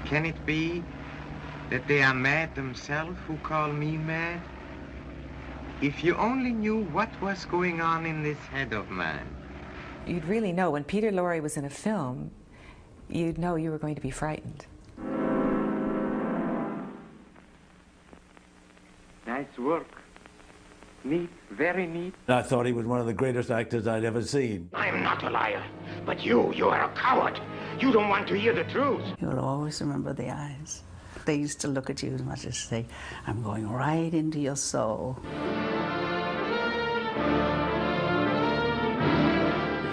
Can it be that they are mad themselves who call me mad? If you only knew what was going on in this head of mine. You'd really know when Peter Lorre was in a film, you'd know you were going to be frightened. Nice work. Neat, very neat. I thought he was one of the greatest actors I'd ever seen. I am not a liar, but you are a coward. You don't want to hear the truth. You'll always remember the eyes. They used to look at you as much as say, I'm going right into your soul.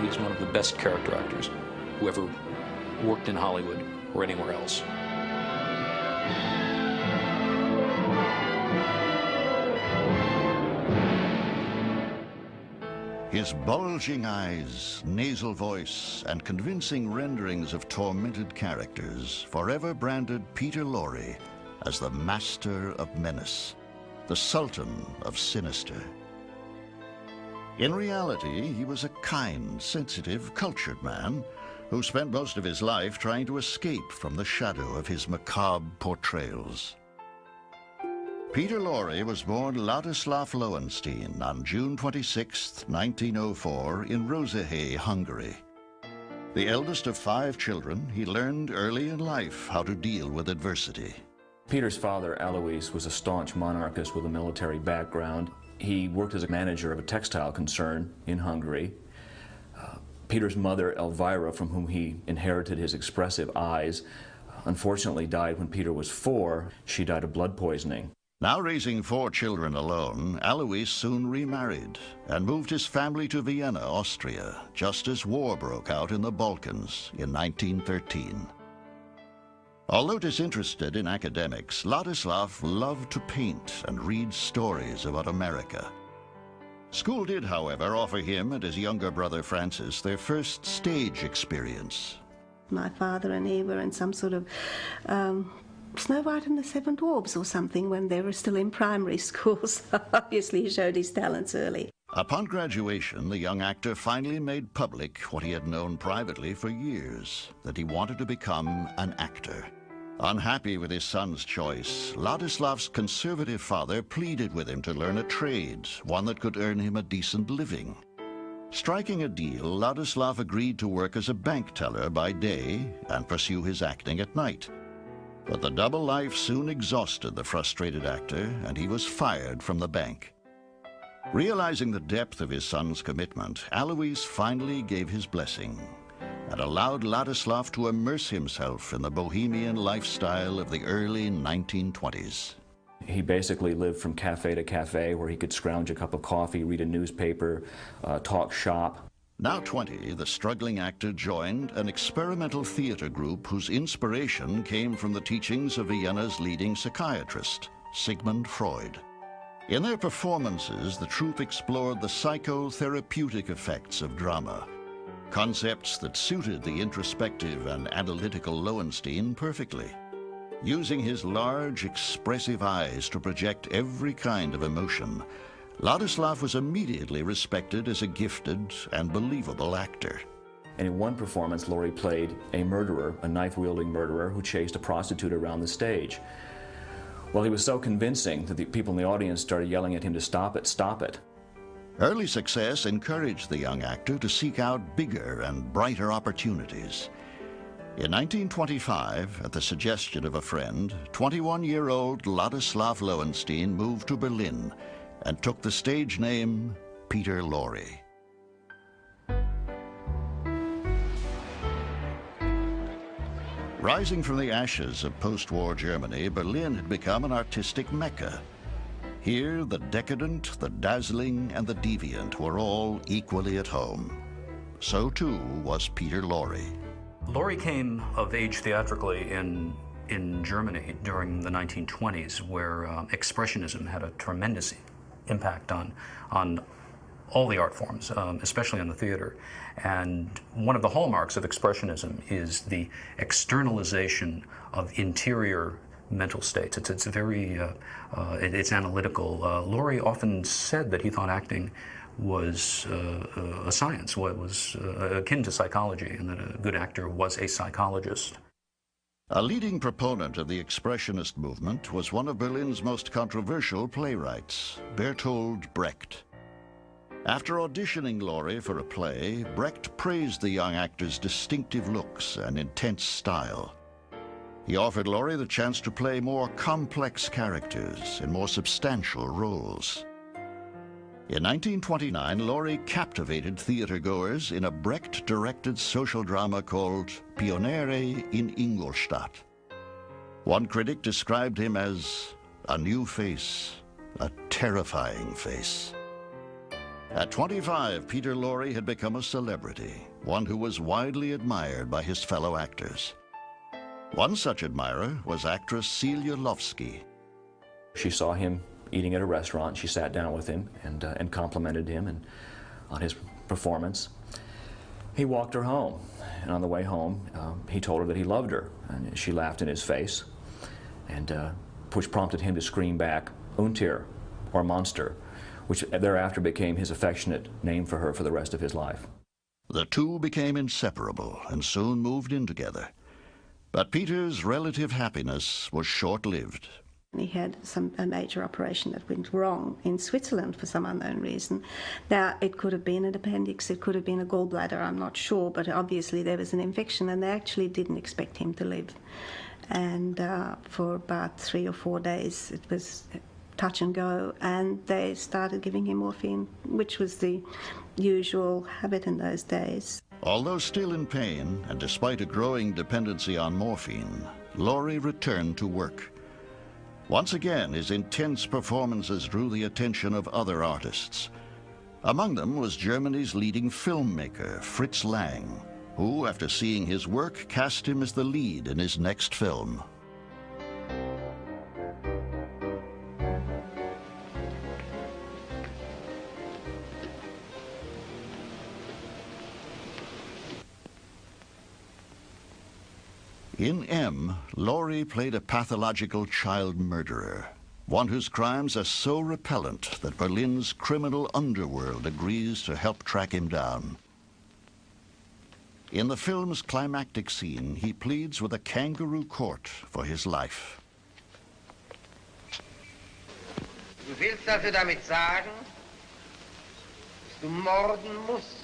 He's one of the best character actors who ever worked in Hollywood or anywhere else. His bulging eyes, nasal voice, and convincing renderings of tormented characters forever branded Peter Lorre as the master of menace, the sultan of sinister. In reality, he was a kind, sensitive, cultured man who spent most of his life trying to escape from the shadow of his macabre portrayals. Peter Lorre was born Ladislav Lowenstein on June 26, 1904, in Rosehéy, Hungary. The eldest of 5 children, he learned early in life how to deal with adversity. Peter's father, Alois, was a staunch monarchist with a military background. He worked as a manager of a textile concern in Hungary. Peter's mother, Elvira, from whom he inherited his expressive eyes, unfortunately died when Peter was 4. She died of blood poisoning. Now raising 4 children alone, Alois soon remarried and moved his family to Vienna, Austria, just as war broke out in the Balkans in 1913. Although disinterested in academics, Ladislav loved to paint and read stories about America. School did, however, offer him and his younger brother Francis their first stage experience. My father and he were in some sort of Snow White and the Seven Dwarfs or something when they were still in primary school, so obviously he showed his talents early. Upon graduation, the young actor finally made public what he had known privately for years, that he wanted to become an actor. Unhappy with his son's choice, Ladislav's conservative father pleaded with him to learn a trade, one that could earn him a decent living. Striking a deal, Ladislav agreed to work as a bank teller by day and pursue his acting at night. But the double life soon exhausted the frustrated actor, and he was fired from the bank. Realizing the depth of his son's commitment, Alois finally gave his blessing and allowed Ladislav to immerse himself in the bohemian lifestyle of the early 1920s. He basically lived from cafe to cafe where he could scrounge a cup of coffee, read a newspaper, talk shop. Now 20, the struggling actor joined an experimental theater group whose inspiration came from the teachings of Vienna's leading psychiatrist, Sigmund Freud. In their performances, the troupe explored the psychotherapeutic effects of drama, concepts that suited the introspective and analytical Lowenstein perfectly. Using his large, expressive eyes to project every kind of emotion, Ladislav was immediately respected as a gifted and believable actor. And in one performance, Lorre played a murderer, a knife-wielding murderer who chased a prostitute around the stage. Well, he was so convincing that the people in the audience started yelling at him to stop it, stop it. Early success encouraged the young actor to seek out bigger and brighter opportunities. In 1925, at the suggestion of a friend, 21-year-old Ladislav Lowenstein moved to Berlin and took the stage name Peter Lorre. Rising from the ashes of post-war Germany, Berlin had become an artistic mecca. Here, the decadent, the dazzling, and the deviant were all equally at home. So too was Peter Lorre. Lorre came of age theatrically in Germany during the 1920s, where Expressionism had a tremendous impact on all the art forms, especially on the theater. And one of the hallmarks of Expressionism is the externalization of interior mental states. It's very, it's analytical. Lorre often said that he thought acting was a science, was akin to psychology, and that a good actor was a psychologist. A leading proponent of the Expressionist movement was one of Berlin's most controversial playwrights, Bertolt Brecht. After auditioning Lorre for a play, Brecht praised the young actor's distinctive looks and intense style. He offered Lorre the chance to play more complex characters in more substantial roles. In 1929, Lorre captivated theatergoers in a Brecht-directed social drama called Pioniere in Ingolstadt. One critic described him as a new face, a terrifying face. At 25, Peter Lorre had become a celebrity, one who was widely admired by his fellow actors. One such admirer was actress Celia Lovsky. She saw him eating at a restaurant. She sat down with him and complimented him on his performance. He walked her home, and on the way home, he told her that he loved her, and she laughed in his face, which prompted him to scream back, "Untier," or monster, which thereafter became his affectionate name for her for the rest of his life. The two became inseparable and soon moved in together. But Peter's relative happiness was short-lived. He had a major operation that went wrong in Switzerland for some unknown reason. Now, it could have been an appendix, it could have been a gallbladder, I'm not sure, but obviously there was an infection and they actually didn't expect him to live. And for about 3 or 4 days it was touch and go, and they started giving him morphine, which was the usual habit in those days. Although still in pain, and despite a growing dependency on morphine, Lorre returned to work. Once again, his intense performances drew the attention of other artists. Among them was Germany's leading filmmaker, Fritz Lang, who, after seeing his work, cast him as the lead in his next film. In M, Lorre played a pathological child murderer, one whose crimes are so repellent that Berlin's criminal underworld agrees to help track him down. In the film's climactic scene, he pleads with a kangaroo court for his life. Du willst also damit sagen, dass du morden musst?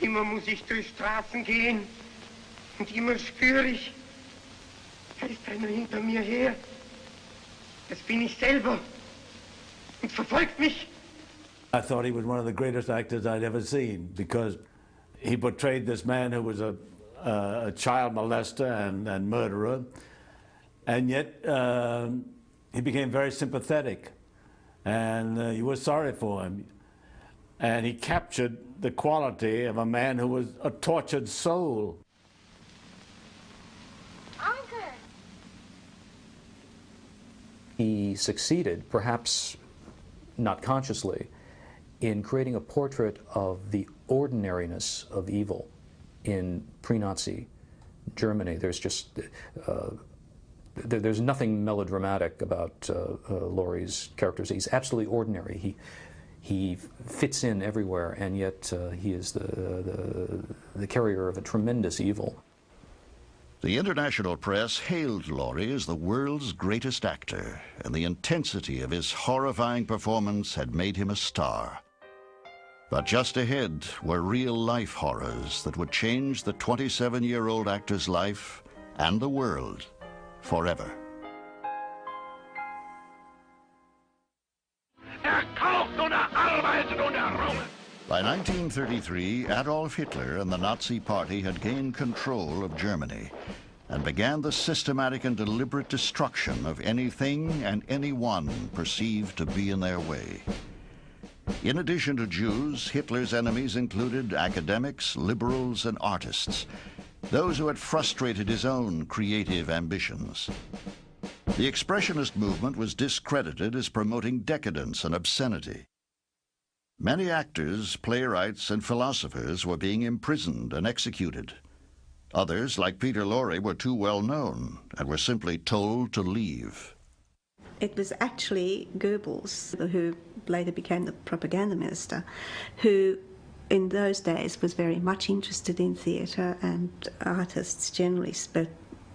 Immer muss ich durch Straßen gehen und immer spüre ich, da ist einer hinter mir her. Das bin ich selber und verfolgt mich. I thought he was one of the greatest actors I'd ever seen because he portrayed this man who was a child molester and murderer, and yet he became very sympathetic, and you were sorry for him. And he captured the quality of a man who was a tortured soul. Uncle. He succeeded, perhaps not consciously, in creating a portrait of the ordinariness of evil in pre-Nazi Germany. There's just there's nothing melodramatic about Lorre's characters. He's absolutely ordinary. He fits in everywhere, and yet he is the carrier of a tremendous evil. The international press hailed Lorre as the world's greatest actor, and the intensity of his horrifying performance had made him a star. But just ahead were real-life horrors that would change the 27-year-old actor's life and the world forever. By 1933, Adolf Hitler and the Nazi Party had gained control of Germany and began the systematic and deliberate destruction of anything and anyone perceived to be in their way. In addition to Jews, Hitler's enemies included academics, liberals, and artists, those who had frustrated his own creative ambitions. The Expressionist movement was discredited as promoting decadence and obscenity. Many actors, playwrights, and philosophers were being imprisoned and executed. Others, like Peter Lorre, were too well known and were simply told to leave. It was actually Goebbels, who later became the propaganda minister, who in those days was very much interested in theatre, and artists generally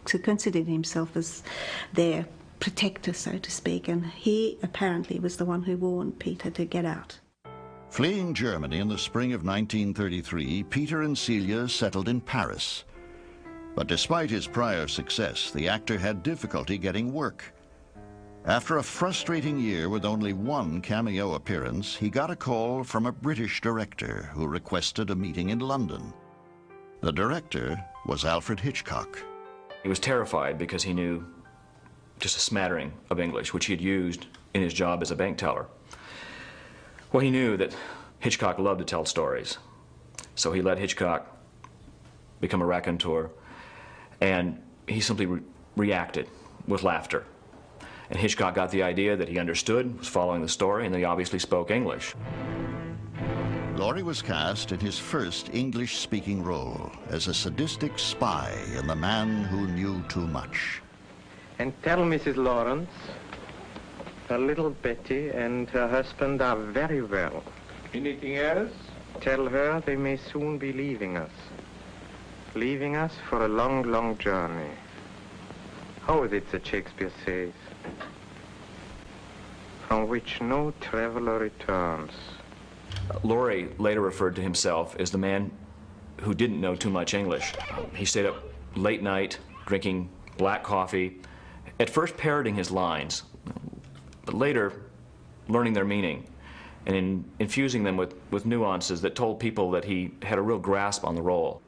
considered himself as their protector, so to speak, and he apparently was the one who warned Peter to get out. Fleeing Germany in the spring of 1933, Peter and Celia settled in Paris. But despite his prior success, the actor had difficulty getting work. After a frustrating year with only one cameo appearance, he got a call from a British director who requested a meeting in London. The director was Alfred Hitchcock. He was terrified because he knew just a smattering of English, which he had used in his job as a bank teller. Well, he knew that Hitchcock loved to tell stories, so he let Hitchcock become a raconteur, and he simply reacted with laughter. And Hitchcock got the idea that he understood, was following the story, and that he obviously spoke English. Lorre was cast in his first English-speaking role as a sadistic spy in The Man Who Knew Too Much. And tell Mrs. Lawrence, her little Betty and her husband are very well. Anything else? Tell her they may soon be leaving us. Leaving us for a long, long journey. How is it that Shakespeare says? From which no traveler returns. Lorre later referred to himself as the man who didn't know too much English. He stayed up late night, drinking black coffee, at first parroting his lines, but later learning their meaning and infusing them with nuances that told people that he had a real grasp on the role.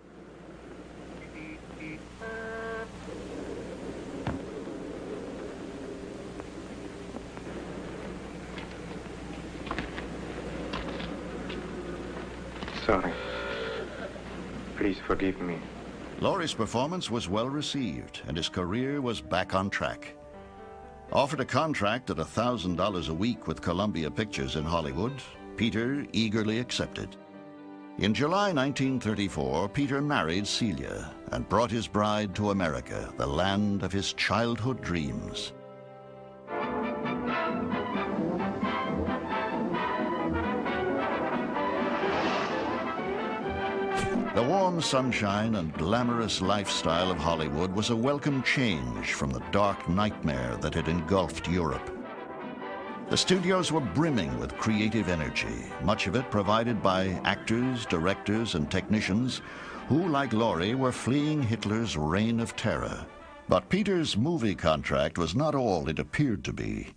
Sorry. Please forgive me. Lorre's performance was well received, and his career was back on track. Offered a contract at $1,000 a week with Columbia Pictures in Hollywood, Peter eagerly accepted. In July 1934, Peter married Celia and brought his bride to America, the land of his childhood dreams. The warm sunshine and glamorous lifestyle of Hollywood was a welcome change from the dark nightmare that had engulfed Europe. The studios were brimming with creative energy, much of it provided by actors, directors, and technicians who, like Lorre, were fleeing Hitler's reign of terror. But Peter's movie contract was not all it appeared to be.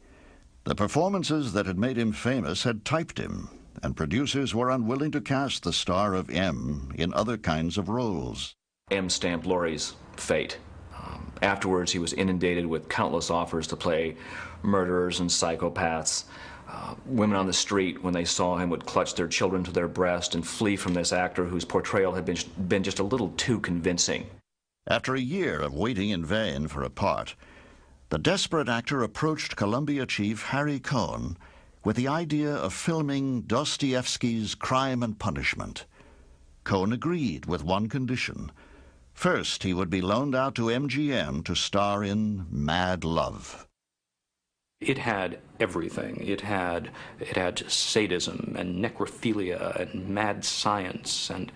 The performances that had made him famous had typed him, and producers were unwilling to cast the star of M in other kinds of roles. M stamped Lorre's fate. Afterwards, he was inundated with countless offers to play murderers and psychopaths. Women on the street, when they saw him, would clutch their children to their breast and flee from this actor whose portrayal had been just a little too convincing. After a year of waiting in vain for a part, the desperate actor approached Columbia chief Harry Cohn with the idea of filming Dostoevsky's Crime and Punishment. Cohn agreed with one condition. First, he would be loaned out to MGM to star in Mad Love. It had everything. It had sadism and necrophilia and mad science and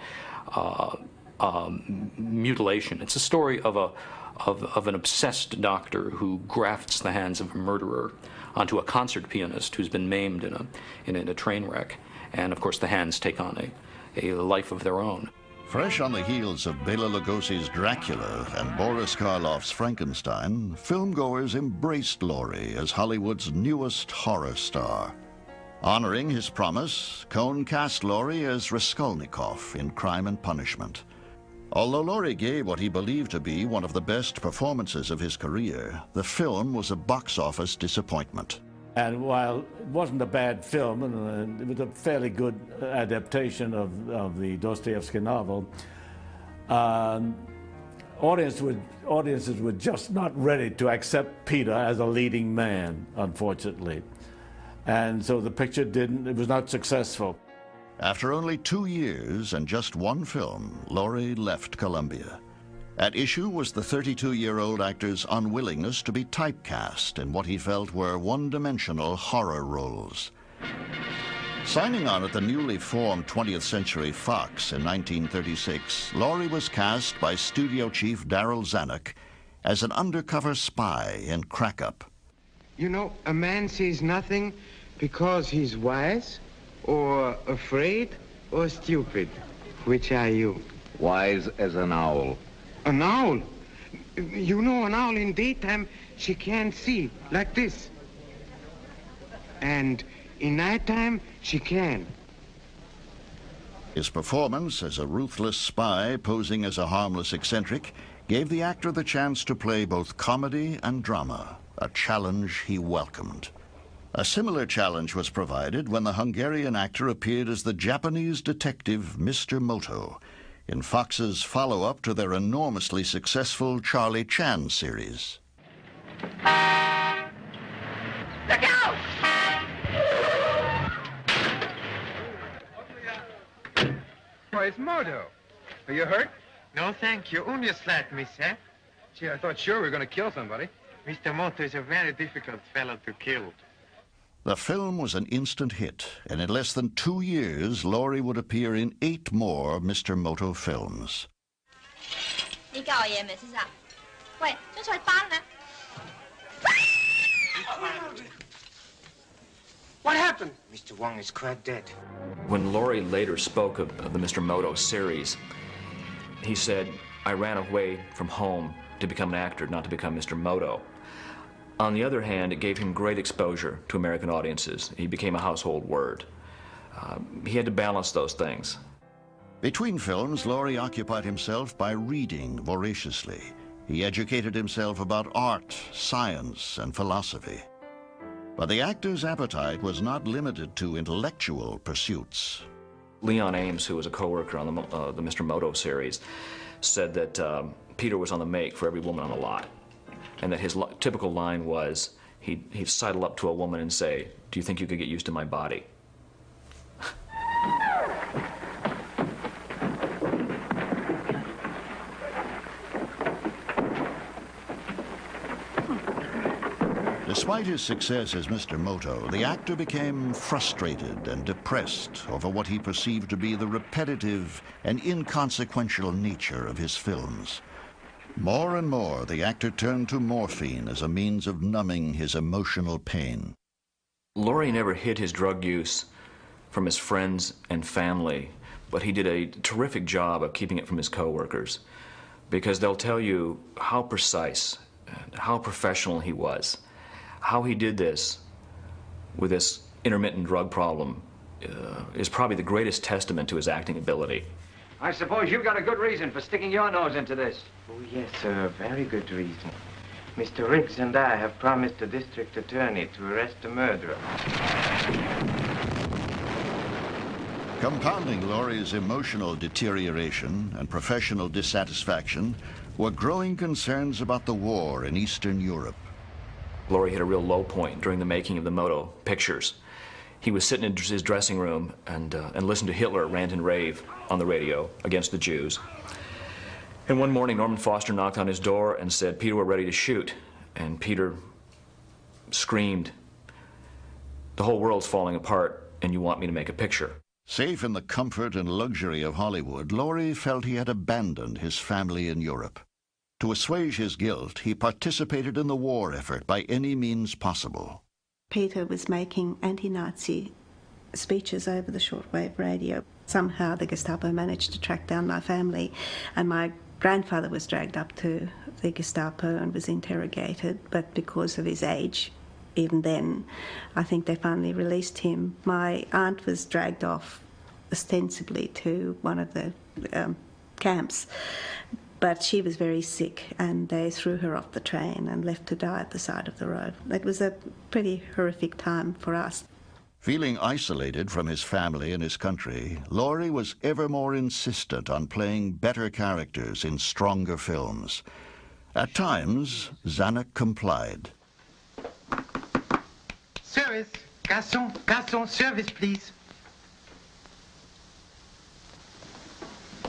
mutilation. It's a story of an obsessed doctor who grafts the hands of a murderer onto a concert pianist who's been maimed in a train wreck, and of course the hands take on a life of their own. Fresh on the heels of Bela Lugosi's Dracula and Boris Karloff's Frankenstein, filmgoers embraced Lorre as Hollywood's newest horror star. Honoring his promise, Cohn cast Lorre as Raskolnikov in Crime and Punishment. Although Lorre gave what he believed to be one of the best performances of his career, the film was a box office disappointment. And while it wasn't a bad film, and it was a fairly good adaptation of the Dostoevsky novel, audiences were just not ready to accept Peter as a leading man, unfortunately. And so the picture it was not successful. After only 2 years and just one film, Lorre left Columbia. At issue was the 32-year-old actor's unwillingness to be typecast in what he felt were one-dimensional horror roles. Signing on at the newly formed 20th Century Fox in 1936, Lorre was cast by studio chief Darryl Zanuck as an undercover spy in Crack Up. You know, a man sees nothing because he's wise, or afraid, or stupid. Which are you? Wise as an owl. An owl? You know, an owl in daytime, she can't see, like this. And in nighttime, she can. His performance as a ruthless spy posing as a harmless eccentric gave the actor the chance to play both comedy and drama, a challenge he welcomed. A similar challenge was provided when the Hungarian actor appeared as the Japanese detective Mr. Moto in Fox's follow-up to their enormously successful Charlie Chan series. Look out! Why, it's Moto. Are you hurt? No, thank you. Only a slight miss, eh? Gee, I thought sure we were going to kill somebody. Mr. Moto is a very difficult fellow to kill. The film was an instant hit, and in less than 2 years, Lorre would appear in 8 more Mr. Moto films. What happened? Mr. Wong is quite dead. When Lorre later spoke of the Mr. Moto series, he said, "I ran away from home to become an actor, not to become Mr. Moto." On the other hand, it gave him great exposure to American audiences. He became a household word. He had to balance those things. Between films, Lorre occupied himself by reading voraciously. He educated himself about art, science, and philosophy. But the actor's appetite was not limited to intellectual pursuits. Leon Ames, who was a co-worker on the Mr. Moto series, said that Peter was on the make for every woman on the lot, and that his typical line was, he'd sidle up to a woman and say, "Do you think you could get used to my body?" Despite his success as Mr. Moto, the actor became frustrated and depressed over what he perceived to be the repetitive and inconsequential nature of his films. More and more, the actor turned to morphine as a means of numbing his emotional pain. Lorre never hid his drug use from his friends and family, but he did a terrific job of keeping it from his co-workers, because they'll tell you how precise and how professional he was. How he did this with this intermittent drug problem is probably the greatest testament to his acting ability. I suppose you've got a good reason for sticking your nose into this. Oh, yes, sir, a very good reason. Mr. Riggs and I have promised the district attorney to arrest the murderer. Compounding Lorre's emotional deterioration and professional dissatisfaction were growing concerns about the war in Eastern Europe. Lorre hit a real low point during the making of the Moto pictures. He was sitting in his dressing room and listened to Hitler rant and rave on the radio against the Jews. And one morning, Norman Foster knocked on his door and said, "Peter, we're ready to shoot." And Peter screamed, "The whole world's falling apart, and you want me to make a picture." Safe in the comfort and luxury of Hollywood, Lorre felt he had abandoned his family in Europe. To assuage his guilt, he participated in the war effort by any means possible. Peter was making anti-Nazi speeches over the shortwave radio. Somehow the Gestapo managed to track down my family, and my grandfather was dragged up to the Gestapo and was interrogated, but because of his age, even then, I think they finally released him. My aunt was dragged off ostensibly to one of the camps, but she was very sick, and they threw her off the train and left to die at the side of the road. It was a pretty horrific time for us. Feeling isolated from his family and his country, Lorre was ever more insistent on playing better characters in stronger films. At times, Zanuck complied. Service. Garçon, service, please.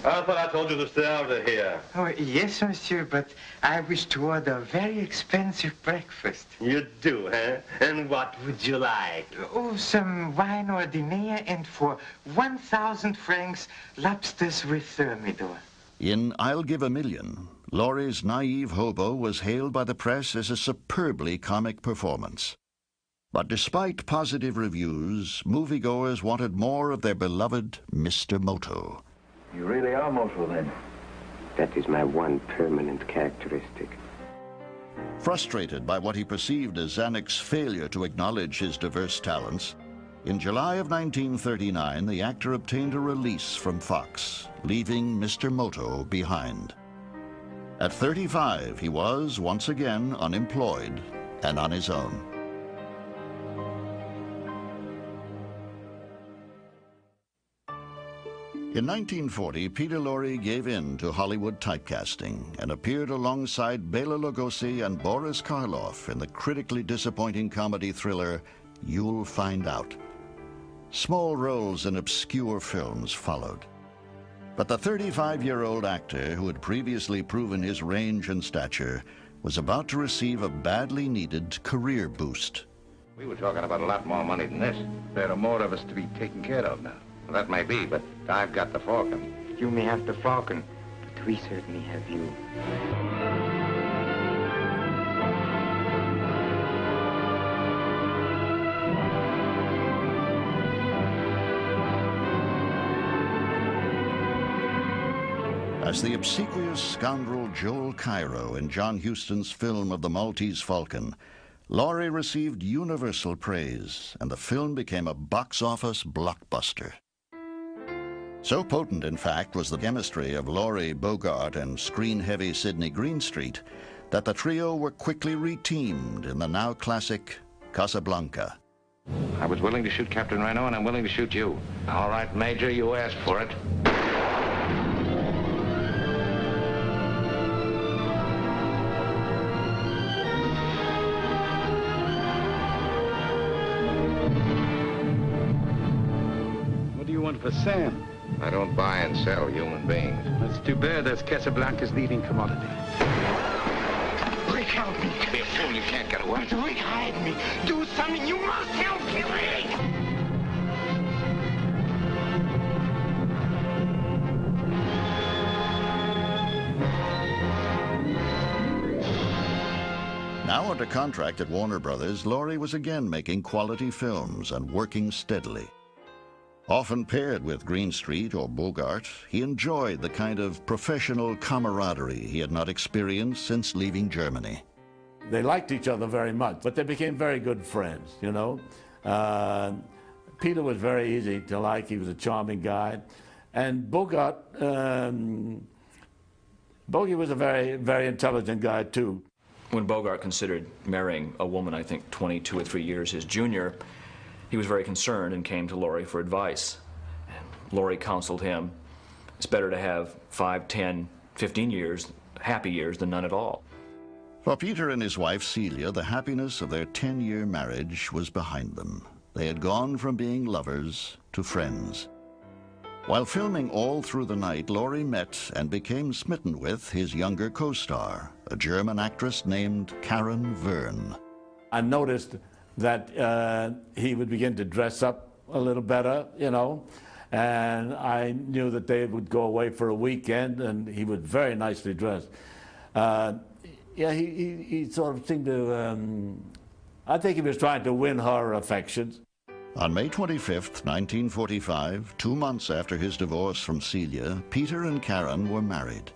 I thought I told you to stay out of here. Oh, yes, monsieur, but I wish to order a very expensive breakfast. You do, huh? And what would you like? Oh, some wine ordinaire and for 1,000 francs, lobsters with thermidor. In I'll Give a Million, Lorre's naive hobo was hailed by the press as a superbly comic performance. But despite positive reviews, moviegoers wanted more of their beloved Mr. Moto. You really are Moto, then? That is my one permanent characteristic. Frustrated by what he perceived as Zanuck's failure to acknowledge his diverse talents, in July of 1939, the actor obtained a release from Fox, leaving Mr. Moto behind. At 35, he was, once again, unemployed and on his own. In 1940, Peter Lorre gave in to Hollywood typecasting and appeared alongside Bela Lugosi and Boris Karloff in the critically disappointing comedy thriller You'll Find Out. Small roles in obscure films followed. But the 35-year-old actor, who had previously proven his range and stature, was about to receive a badly needed career boost. We were talking about a lot more money than this. There are more of us to be taken care of now. Well, that may be, but I've got the Falcon. You may have the Falcon, but we certainly have you. As the obsequious scoundrel Joel Cairo in John Huston's film of the Maltese Falcon, Lorre received universal praise, and the film became a box-office blockbuster. So potent, in fact, was the chemistry of Lorre, Bogart, and screen-heavy Sidney Greenstreet that the trio were quickly reteamed in the now classic Casablanca. I was willing to shoot Captain Reno, and I'm willing to shoot you. All right, Major, you asked for it. What do you want for Sam? I don't buy and sell human beings. That's too bad. That's Casablanca's leading commodity. Rick, help me. Be a fool, you can't get away. Rick, hide me. Do something. You must help me, Rick. Now under contract at Warner Brothers, Lorre was again making quality films and working steadily. Often paired with Greenstreet or Bogart, he enjoyed the kind of professional camaraderie he had not experienced since leaving Germany. They liked each other very much, but they became very good friends, you know. Peter was very easy to like. He was a charming guy. And Bogart, Bogey was a very, very intelligent guy, too. When Bogart considered marrying a woman, I think 22 or 3 years his junior, he was very concerned and came to Lorre for advice. And Lorre counseled him, it's better to have 5, 10, 15 years, happy years, than none at all. For Peter and his wife Celia, the happiness of their 10-year marriage was behind them. They had gone from being lovers to friends. While filming all through the night, Lorre met and became smitten with his younger co-star, a German actress named Karen Verne. I noticed that he would begin to dress up a little better, you know, and I knew that they would go away for a weekend, and he was very nicely dressed. Yeah, he sort of seemed to, I think he was trying to win her affections. On May 25th, 1945, 2 months after his divorce from Celia, Peter and Karen were married.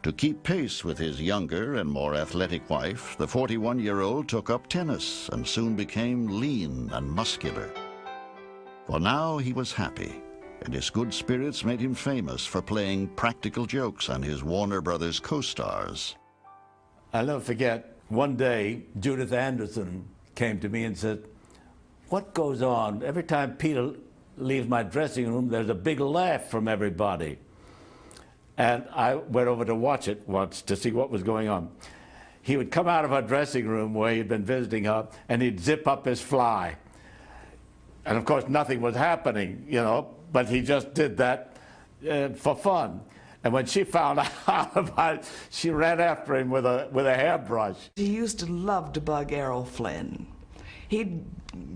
To keep pace with his younger and more athletic wife, the 41-year-old took up tennis and soon became lean and muscular. For now he was happy, and his good spirits made him famous for playing practical jokes on his Warner Brothers co-stars. I'll never forget, one day Judith Anderson came to me and said, "What goes on? Every time Peter leaves my dressing room, there's a big laugh from everybody." And I went over to watch it once to see what was going on. He would come out of her dressing room where he'd been visiting her, and he'd zip up his fly. And of course, nothing was happening, you know, but he just did that for fun. And when she found out about it, she ran after him with a hairbrush. He used to love to bug Errol Flynn. He'd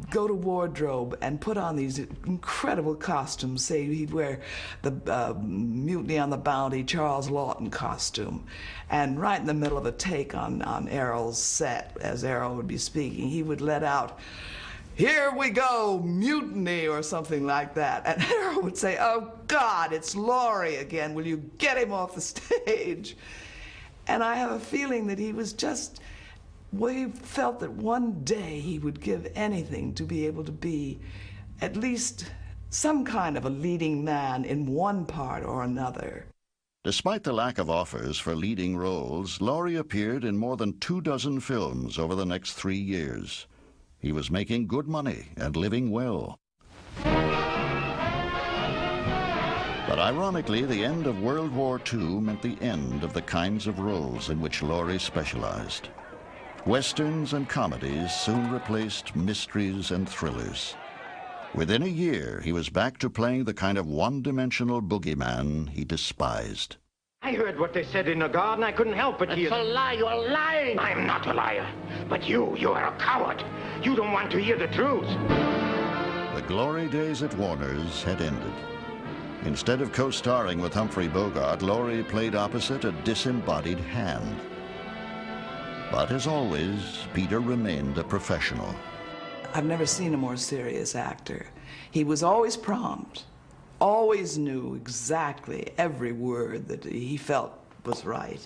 go to wardrobe and put on these incredible costumes. Say he'd wear the Mutiny on the Bounty Charles Lawton costume. And right in the middle of a take on Errol's set, as Errol would be speaking, he would let out, "Here we go, mutiny," or something like that. And Errol would say, "Oh, God, it's Lorre again. Will you get him off the stage?" And I have a feeling that he was just, we felt that one day he would give anything to be able to be at least some kind of a leading man in one part or another. Despite the lack of offers for leading roles, Lorre appeared in more than 24 films over the next 3 years. He was making good money and living well. But ironically, the end of World War II meant the end of the kinds of roles in which Lorre specialized. Westerns and comedies soon replaced mysteries and thrillers. Within a year, he was back to playing the kind of one-dimensional boogeyman he despised. I heard what they said in the garden. I couldn't help but hear. It's a lie. You're lying. I'm not a liar. But you are a coward. You don't want to hear the truth. The glory days at Warner's had ended. Instead of co-starring with Humphrey Bogart, Lorre played opposite a disembodied hand. But as always, Peter remained a professional. I've never seen a more serious actor. He was always prompt, always knew exactly every word that he felt was right.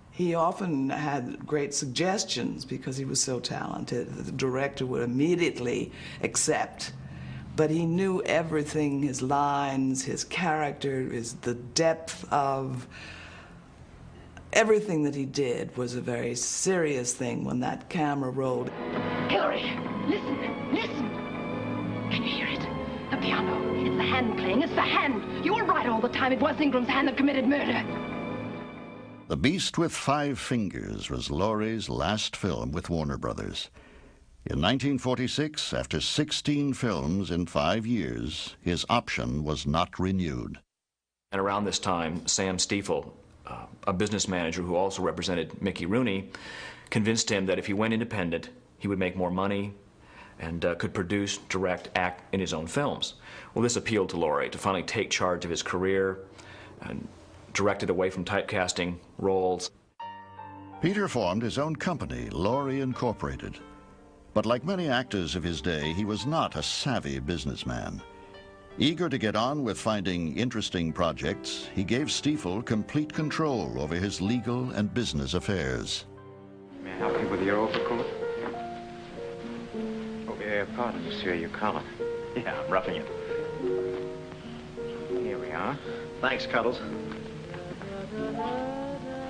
He often had great suggestions because he was so talented that the director would immediately accept. But he knew everything, his lines, his character, the depth of everything that he did was a very serious thing when that camera rolled. Hillary, listen, listen. Can you hear it? The piano. It's the hand playing. It's the hand. You were right all the time. It was Ingram's hand that committed murder. The Beast with 5 Fingers was Lorre's last film with Warner Brothers. In 1946, after 16 films in 5 years, his option was not renewed. And around this time, Sam Stiefel, a business manager who also represented Mickey Rooney, convinced him that if he went independent, he would make more money and could produce, direct, act in his own films. Well, this appealed to Lorre to finally take charge of his career and direct it away from typecasting roles. Peter formed his own company, Lorre Incorporated. But like many actors of his day, he was not a savvy businessman. Eager to get on with finding interesting projects, he gave Stiefel complete control over his legal and business affairs. May I help you with your overcoat? Oh, pardon, monsieur, your collar. Yeah, I'm roughing it. Here we are. Thanks, Cuddles.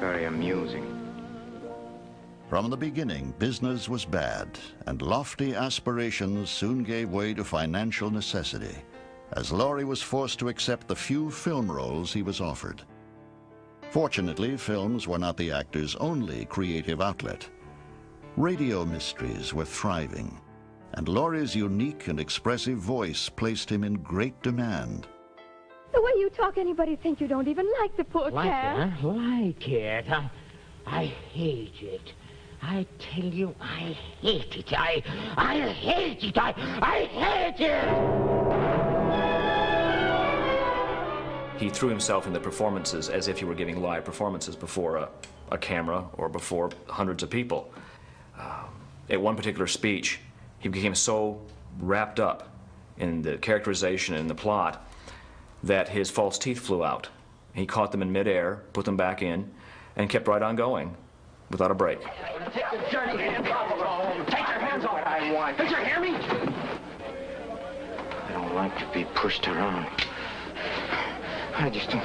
Very amusing. From the beginning, business was bad, and lofty aspirations soon gave way to financial necessity, as Lorre was forced to accept the few film roles he was offered. Fortunately, films were not the actor's only creative outlet. Radio mysteries were thriving, and Lorre's unique and expressive voice placed him in great demand. The way you talk, anybody think you don't even like the poor Like cat. it, huh? Like it. I hate it. I tell you, I hate it. I hate it. I hate it! He threw himself in the performances as if he were giving live performances before a camera or before hundreds of people. At one particular speech, he became so wrapped up in the characterization and the plot that his false teeth flew out. He caught them in midair, put them back in, and kept right on going without a break. Take the dirty hands off. Take your hands off. I want. Did you hear me? I don't like to be pushed around. I just don't.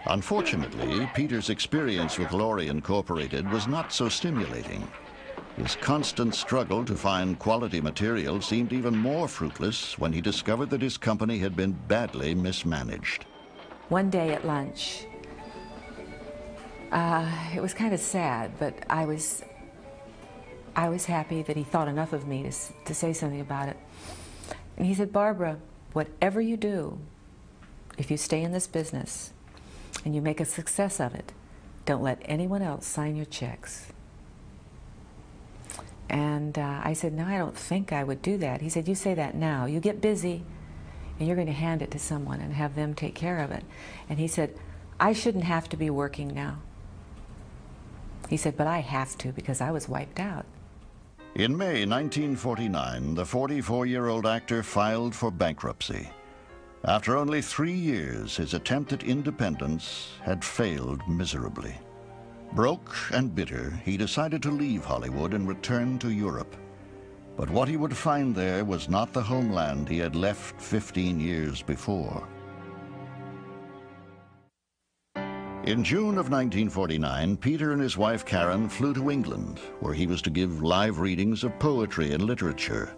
Unfortunately, Peter's experience with Lorre Incorporated was not so stimulating. His constant struggle to find quality material seemed even more fruitless when he discovered that his company had been badly mismanaged. One day at lunch, it was kind of sad, but I was happy that he thought enough of me to say something about it. And he said, "Barbara, whatever you do, if you stay in this business and you make a success of it, don't let anyone else sign your checks. And I said, no, I don't think I would do that. He said, you say that now. You get busy and you're going to hand it to someone and have them take care of it. And he said, I shouldn't have to be working now. He said, but I have to because I was wiped out. In May 1949, the 44-year-old actor filed for bankruptcy. After only 3 years, his attempt at independence had failed miserably. Broke and bitter, he decided to leave Hollywood and return to Europe. But what he would find there was not the homeland he had left 15 years before. In June of 1949, Peter and his wife Karen flew to England, where he was to give live readings of poetry and literature.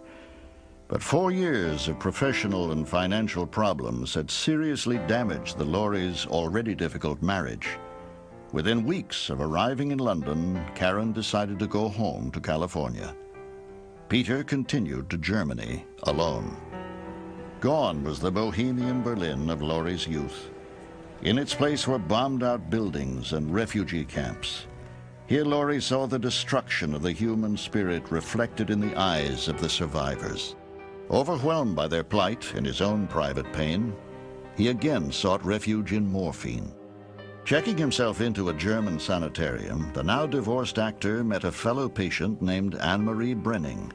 But 4 years of professional and financial problems had seriously damaged the Lorres' already difficult marriage. Within weeks of arriving in London, Karen decided to go home to California. Peter continued to Germany alone. Gone was the bohemian Berlin of Lorre's youth. In its place were bombed-out buildings and refugee camps. Here Lorre saw the destruction of the human spirit reflected in the eyes of the survivors. Overwhelmed by their plight and his own private pain, he again sought refuge in morphine. Checking himself into a German sanitarium, the now divorced actor met a fellow patient named Anne-Marie Brenning.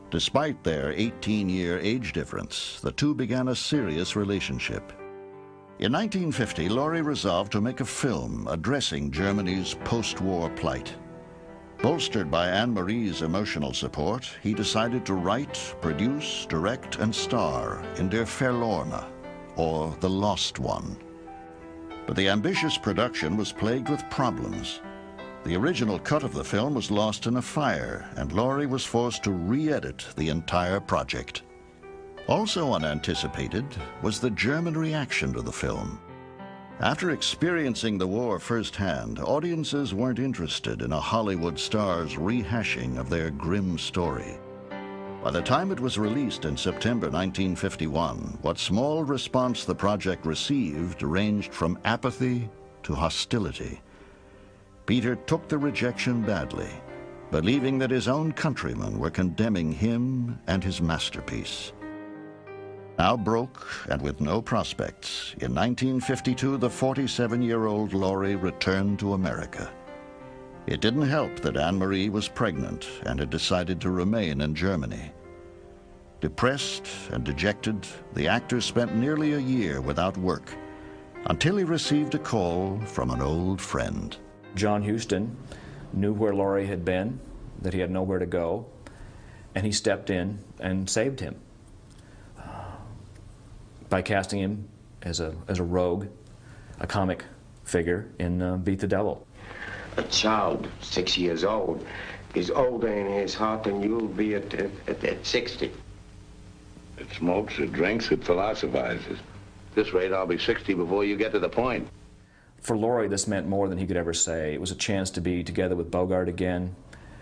Despite their 18-year age difference, the two began a serious relationship. In 1950, Lorre resolved to make a film addressing Germany's post-war plight. Bolstered by Anne-Marie's emotional support, he decided to write, produce, direct, and star in Der Verlorene, or The Lost One. But the ambitious production was plagued with problems. The original cut of the film was lost in a fire, and Lorre was forced to re-edit the entire project. Also unanticipated was the German reaction to the film. After experiencing the war firsthand, audiences weren't interested in a Hollywood star's rehashing of their grim story. By the time it was released in September 1951, what small response the project received ranged from apathy to hostility. Peter took the rejection badly, believing that his own countrymen were condemning him and his masterpiece. Now broke and with no prospects, in 1952 the 47-year-old Lorre returned to America. It didn't help that Anne-Marie was pregnant and had decided to remain in Germany. Depressed and dejected, the actor spent nearly a year without work until he received a call from an old friend. John Huston knew where Lorre had been, that he had nowhere to go, and he stepped in and saved him by casting him as a rogue, a comic figure in Beat the Devil. A child, 6 years old, is older in his heart than you'll be at 60. It smokes, it drinks, it philosophizes. At this rate, I'll be 60 before you get to the point. For Lorre, this meant more than he could ever say. It was a chance to be together with Bogart again,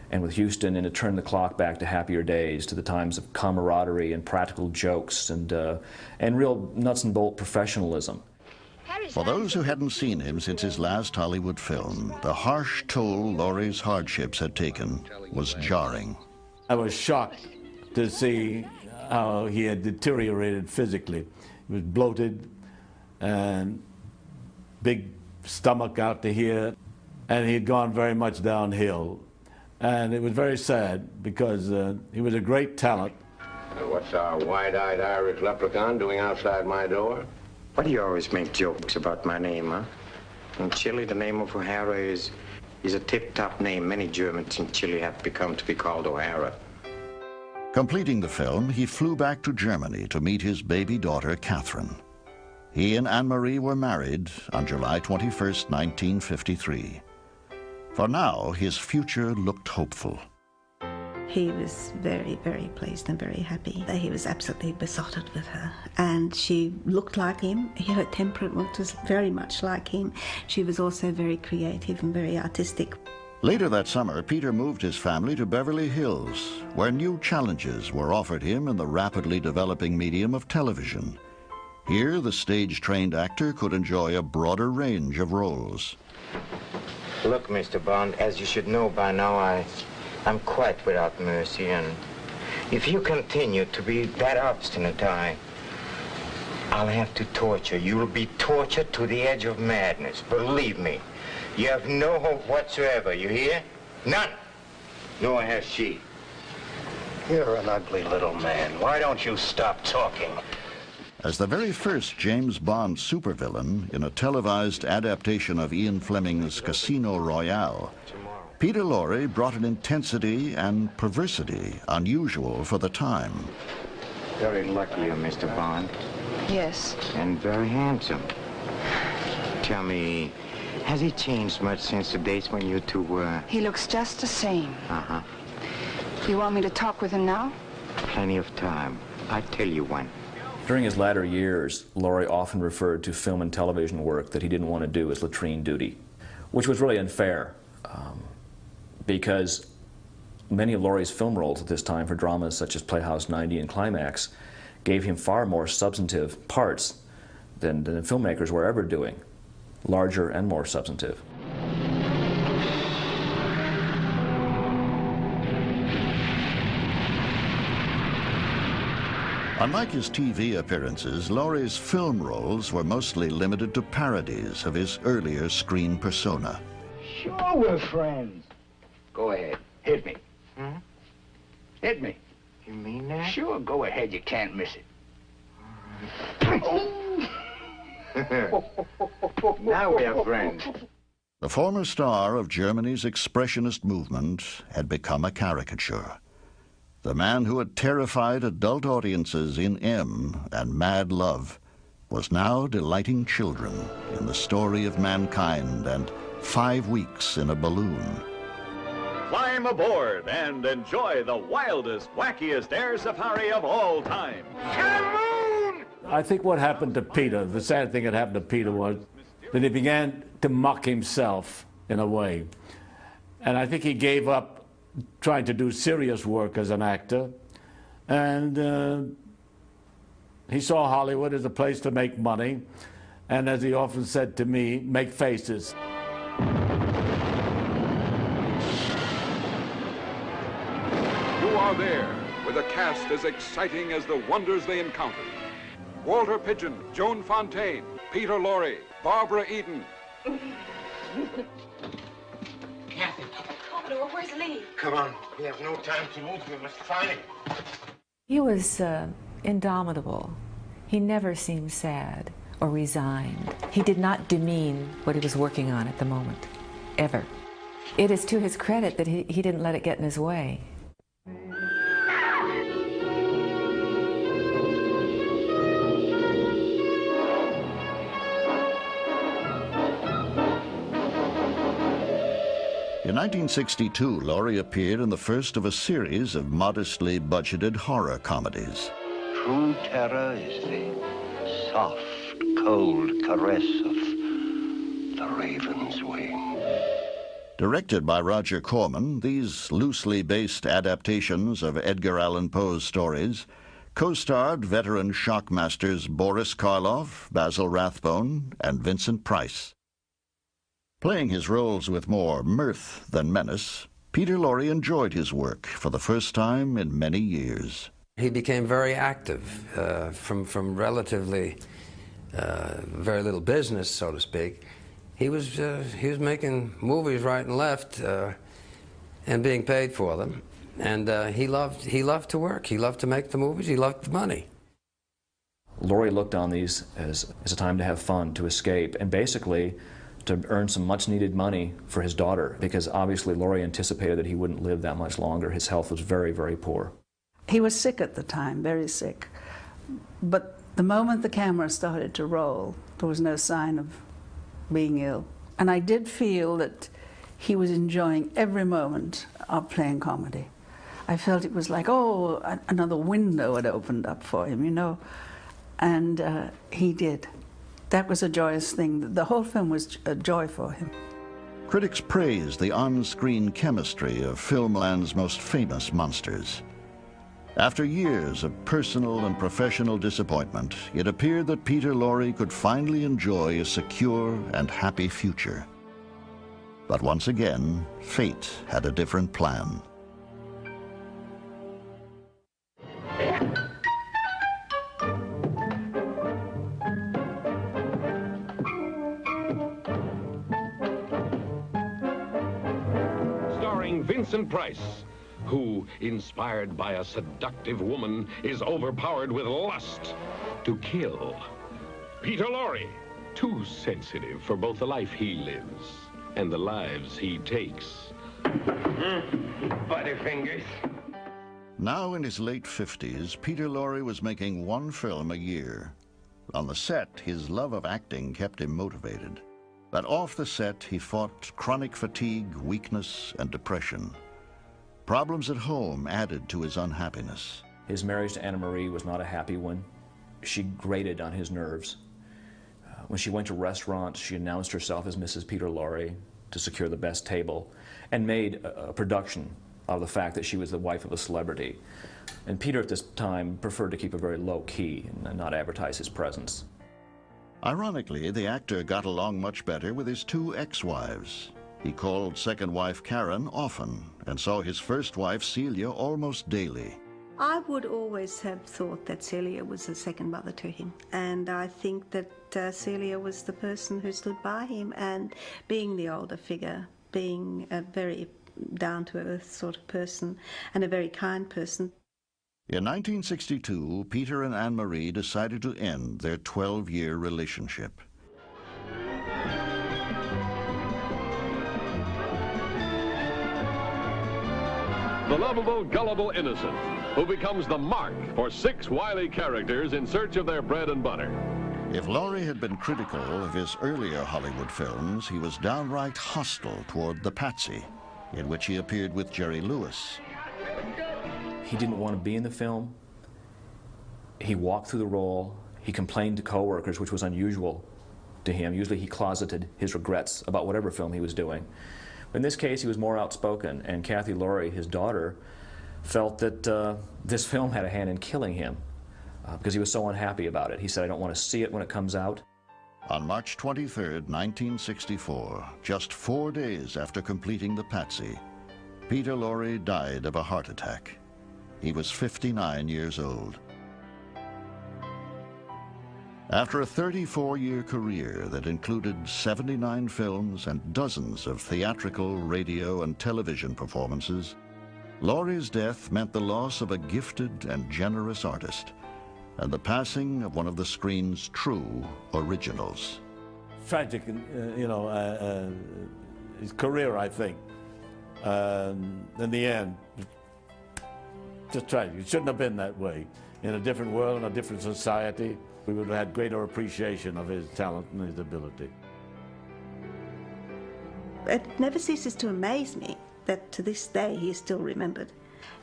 and with Huston, and to turn the clock back to happier days, to the times of camaraderie and practical jokes and real nuts and bolt professionalism. For those who hadn't seen him since his last Hollywood film, the harsh toll Lorre's hardships had taken was jarring. I was shocked to see how he had deteriorated physically. He was bloated and big stomach out to here, and he had gone very much downhill. And it was very sad because he was a great talent. What's our wide-eyed Irish leprechaun doing outside my door? Why do you always make jokes about my name, huh? In Chile, the name of O'Hara is a tip-top name. Many Germans in Chile have become to be called O'Hara. Completing the film, he flew back to Germany to meet his baby daughter, Catherine. He and Anne-Marie were married on July 21st, 1953. For now, his future looked hopeful. He was very, very pleased and very happy. He was absolutely besotted with her. And she looked like him. Her temperament was very much like him. She was also very creative and very artistic. Later that summer, Peter moved his family to Beverly Hills, where new challenges were offered him in the rapidly developing medium of television. Here, the stage-trained actor could enjoy a broader range of roles. Look, Mr. Bond, as you should know by now, I'm quite without mercy, and if you continue to be that obstinate, I'll have to torture you. You'll be tortured to the edge of madness. Believe me. You have no hope whatsoever, you hear? None. Nor has she. You're an ugly little man. Why don't you stop talking? As the very first James Bond supervillain in a televised adaptation of Ian Fleming's Casino Royale, Peter Lorre brought an intensity and perversity unusual for the time. Very lucky, Mr. Bond. Yes. And very handsome. Tell me, has he changed much since the days when you two were... He looks just the same. Uh-huh. You want me to talk with him now? Plenty of time. I'll tell you when. During his latter years, Lorre often referred to film and television work that he didn't want to do as latrine duty, which was really unfair, because many of Lorre's film roles at this time for dramas such as Playhouse 90 and Climax gave him far more substantive parts than the filmmakers were ever doing, larger and more substantive. Unlike his TV appearances, Lorre's film roles were mostly limited to parodies of his earlier screen persona. Sure, we're friends. Go ahead. Hit me. Hmm? Hit me. You mean that? Sure, go ahead. You can't miss it. Now we are friends. The former star of Germany's expressionist movement had become a caricature. The man who had terrified adult audiences in M and Mad Love was now delighting children in The Story of Mankind and 5 Weeks in a Balloon. Climb aboard and enjoy the wildest, wackiest air safari of all time. I think what happened to Peter, the sad thing that happened to Peter was that he began to mock himself in a way. And I think he gave up trying to do serious work as an actor. And he saw Hollywood as a place to make money. And as he often said to me, make faces. You are there with a cast as exciting as the wonders they encountered. Walter Pidgeon, Joan Fontaine, Peter Lorre, Barbara Eden. Kathy. Commodore, where's Lee? Come on. We have no time to lose. We must find him. He was indomitable. He never seemed sad or resigned. He did not demean what he was working on at the moment, ever. It is to his credit that he didn't let it get in his way. In 1962, Lorre appeared in the first of a series of modestly budgeted horror comedies. True terror is the soft, cold caress of the raven's wing. Directed by Roger Corman, these loosely based adaptations of Edgar Allan Poe's stories co-starred veteran shockmasters Boris Karloff, Basil Rathbone, and Vincent Price. Playing his roles with more mirth than menace, Peter Lorre enjoyed his work for the first time in many years. He became very active from relatively very little business, so to speak. He was making movies right and left and being paid for them, and he loved to work. He loved to make the movies. He loved the money. Lorre looked on these as a time to have fun, to escape, and basically to earn some much-needed money for his daughter, because obviously Lorre anticipated that he wouldn't live that much longer. His health was very, very poor. He was sick at the time, very sick. But the moment the camera started to roll, there was no sign of being ill. And I did feel that he was enjoying every moment of playing comedy. I felt it was like, oh, another window had opened up for him, you know. And he did. That was a joyous thing. The whole film was a joy for him. Critics praised the on-screen chemistry of filmland's most famous monsters. After years of personal and professional disappointment, it appeared that Peter Lorre could finally enjoy a secure and happy future. But once again, fate had a different plan. Starring Vincent Price, who, inspired by a seductive woman, is overpowered with lust to kill. Peter Lorre, too sensitive for both the life he lives and the lives he takes. Butterfingers. Now in his late 50s, Peter Lorre was making one film a year. On the set, his love of acting kept him motivated. But off the set, he fought chronic fatigue, weakness, and depression. Problems at home added to his unhappiness. His marriage to Anna Marie was not a happy one. She grated on his nerves. When she went to restaurants, she announced herself as Mrs. Peter Lorre to secure the best table, and made a production of the fact that she was the wife of a celebrity. And Peter at this time preferred to keep a very low key and not advertise his presence. Ironically, the actor got along much better with his two ex-wives. He called second wife Karen often and saw his first wife Celia almost daily. I would always have thought that Celia was a second mother to him, and I think that Celia was the person who stood by him, and being the older figure, being a very down-to-earth sort of person and a very kind person. In 1962, Peter and Anne-Marie decided to end their 12-year relationship. The lovable, gullible innocent who becomes the mark for 6 wily characters in search of their bread and butter. If Lorre had been critical of his earlier Hollywood films, he was downright hostile toward The Patsy, in which he appeared with Jerry Lewis. He didn't want to be in the film. He walked through the role. He complained to coworkers, which was unusual to him. Usually he closeted his regrets about whatever film he was doing. In this case, he was more outspoken, and Kathy Lorre, his daughter, felt that this film had a hand in killing him because he was so unhappy about it. He said, "I don't want to see it when it comes out." On March 23, 1964, just 4 days after completing The Patsy, Peter Lorre died of a heart attack. He was 59 years old. After a 34-year career that included 79 films and dozens of theatrical, radio, and television performances, Lorre's death meant the loss of a gifted and generous artist and the passing of one of the screen's true originals. Tragic, his career, I think. In the end, just tragic. It shouldn't have been that way. In a different world, in a different society, we would have had greater appreciation of his talent and his ability. It never ceases to amaze me that to this day he is still remembered.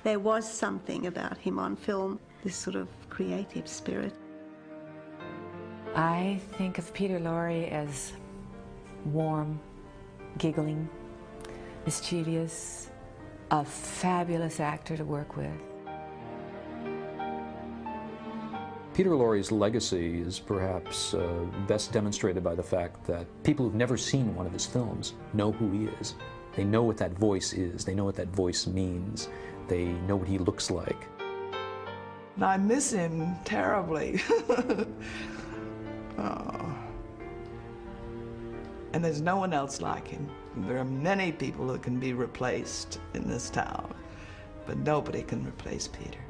There was something about him on film, this sort of creative spirit. I think of Peter Lorre as warm, giggling, mischievous, a fabulous actor to work with. Peter Lorre's legacy is perhaps best demonstrated by the fact that people who've never seen one of his films know who he is. They know what that voice is. They know what that voice means. They know what he looks like. I miss him terribly. Oh. And there's no one else like him. There are many people who can be replaced in this town, but nobody can replace Peter.